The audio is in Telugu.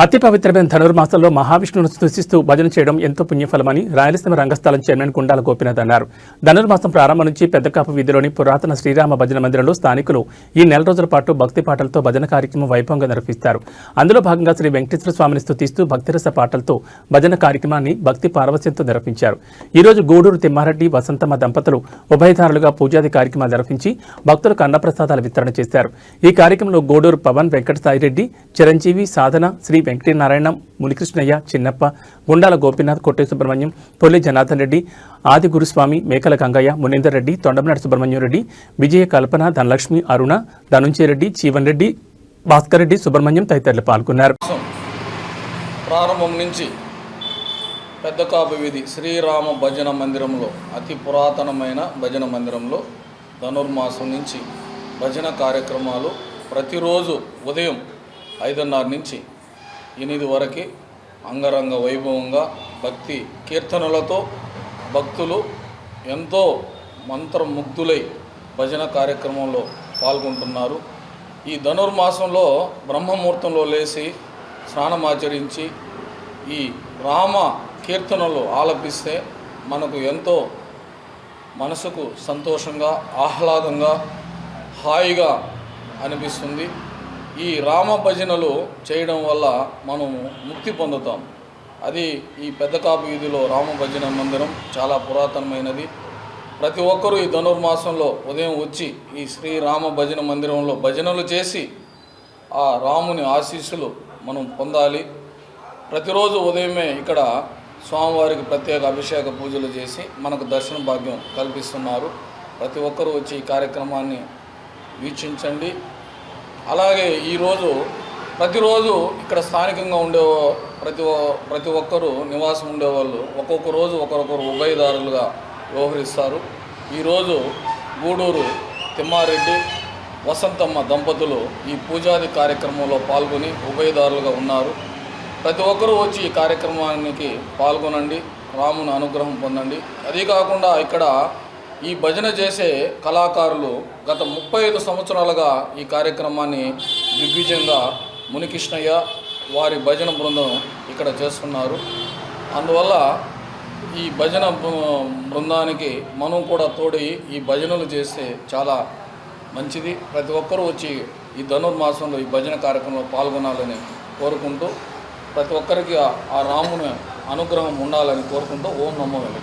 అతి పవిత్రమైన ధనుర్మాసంలో మహావిష్ణువును స్తుతిస్తూ భజన చేయడం ఎంతో పుణ్యఫలమని రాయలసీమ రంగస్థలం చైర్మన్ గుండాల గోపీనాథ్ అన్నారు. ధనుర్మాసం ప్రారంభం నుంచి పెద్దకాపు వీధిలోని పురాతన శ్రీరామ భజన మందిరంలో స్థానికులు ఈ నెల రోజుల పాటు భక్తి పాటలతో భజన కార్యక్రమం వైభవంగా నిర్వహిస్తారు. అందులో భాగంగా శ్రీ వెంకటేశ్వర స్వామిని స్తుతిస్తూ భక్తిరస పాటలతో భజన కార్యక్రమాన్ని భక్తి పారవస్యంతో నిర్వహించారు. ఈ రోజు గూడూరు తిమ్మారెడ్డి వసంతమ్మ దంపతులు ఉభయధారులుగా పూజాది కార్యక్రమాలు నిర్వహించి భక్తులకు అన్నప్రసాదాల వితరణ చేశారు. ఈ కార్యక్రమంలో గూడూరు పవన్ వెంకటసాయిరెడ్డి, చిరంజీవి, సాధన, శ్రీ వెంకటనారాయణ, మునికృష్ణయ్య, చిన్నప్ప, గుండాల గోపీనాథ్, కొట్టే సుబ్రహ్మణ్యం, పొల్లి జనార్దన్ రెడ్డి, ఆది గురుస్వామి, మేకల గంగయ్య, మునీందర్ రెడ్డి, తొండమనాటి సుబ్రహ్మణ్యం రెడ్డి, విజయ కల్పన, ధనలక్ష్మి, అరుణ, ధనుంజయ రెడ్డి, జీవన్ రెడ్డి, భాస్కర్ రెడ్డి, సుబ్రహ్మణ్యం తదితరులు పాల్గొన్నారు. ప్రారంభం నుంచి పెద్దకాపు వీధి శ్రీరామ భజన మందిరంలో, అతి పురాతనమైన భజన మందిరంలో ధనుర్మాసం నుంచి భజన కార్యక్రమాలు ప్రతిరోజు ఉదయం 5:30 నుంచి 8 వరకు అంగరంగ వైభవంగా భక్తి కీర్తనలతో భక్తులు ఎంతో మంత్రముగ్ధులై భజన కార్యక్రమంలో పాల్గొంటున్నారు. ఈ ధనుర్మాసంలో బ్రహ్మముహూర్తంలో లేచి స్నానమాచరించి ఈ రామ కీర్తనలు ఆలపిస్తే మనకు ఎంతో మనసుకు సంతోషంగా, ఆహ్లాదంగా, హాయిగా అనిపిస్తుంది. ఈ రామ భజనలు చేయడం వల్ల మనము ముక్తి పొందుతాం. అది ఈ పెద్దకాపు వీధిలో రామ భజన మందిరం చాలా పురాతనమైనది. ప్రతి ఒక్కరూ ఈ ధనుర్మాసంలో ఉదయం వచ్చి ఈ శ్రీరామ భజన మందిరంలో భజనలు చేసి ఆ రాముని ఆశీస్సులు మనం పొందాలి. ప్రతిరోజు ఉదయమే ఇక్కడ స్వామివారికి ప్రత్యేక అభిషేక పూజలు చేసి మనకు దర్శన భాగ్యం కల్పిస్తున్నారు. ప్రతి ఒక్కరూ వచ్చి ఈ కార్యక్రమాన్ని వీక్షించండి. అలాగే ప్రతిరోజు ఇక్కడ స్థానికంగా ఉండే ప్రతి ఒక్కరూ నివాసం ఉండేవాళ్ళు ఒక్కొక్క రోజు ఒకరొకరు ఉభయదారులుగా వ్యవహరిస్తారు. ఈరోజు గూడూరు తిమ్మారెడ్డి, వసంతమ్మ దంపతులు ఈ పూజాది కార్యక్రమంలో పాల్గొని ఉభయదారులుగా ఉన్నారు. ప్రతి ఒక్కరూ వచ్చి ఈ కార్యక్రమానికి పాల్గొనండి, రాముని అనుగ్రహం పొందండి. అదీ కాకుండా ఇక్కడ ఈ భజన చేసే కళాకారులు గత 35 సంవత్సరాలుగా ఈ కార్యక్రమాన్ని దిగ్విజయంగా మునికృష్ణయ్య వారి భజన బృందం ఇక్కడ చేస్తున్నారు. అందువల్ల ఈ భజన బృందానికి మనం కూడా తోడై ఈ భజనలు చేస్తే చాలా మంచిది. ప్రతి ఒక్కరూ వచ్చి ఈ ధనుర్మాసంలో ఈ భజన కార్యక్రమంలో పాల్గొనాలని కోరుకుంటూ, ప్రతి ఒక్కరికి ఆ రాముని అనుగ్రహం ఉండాలని కోరుకుంటూ ఓం నమో వెంకటేశాయ.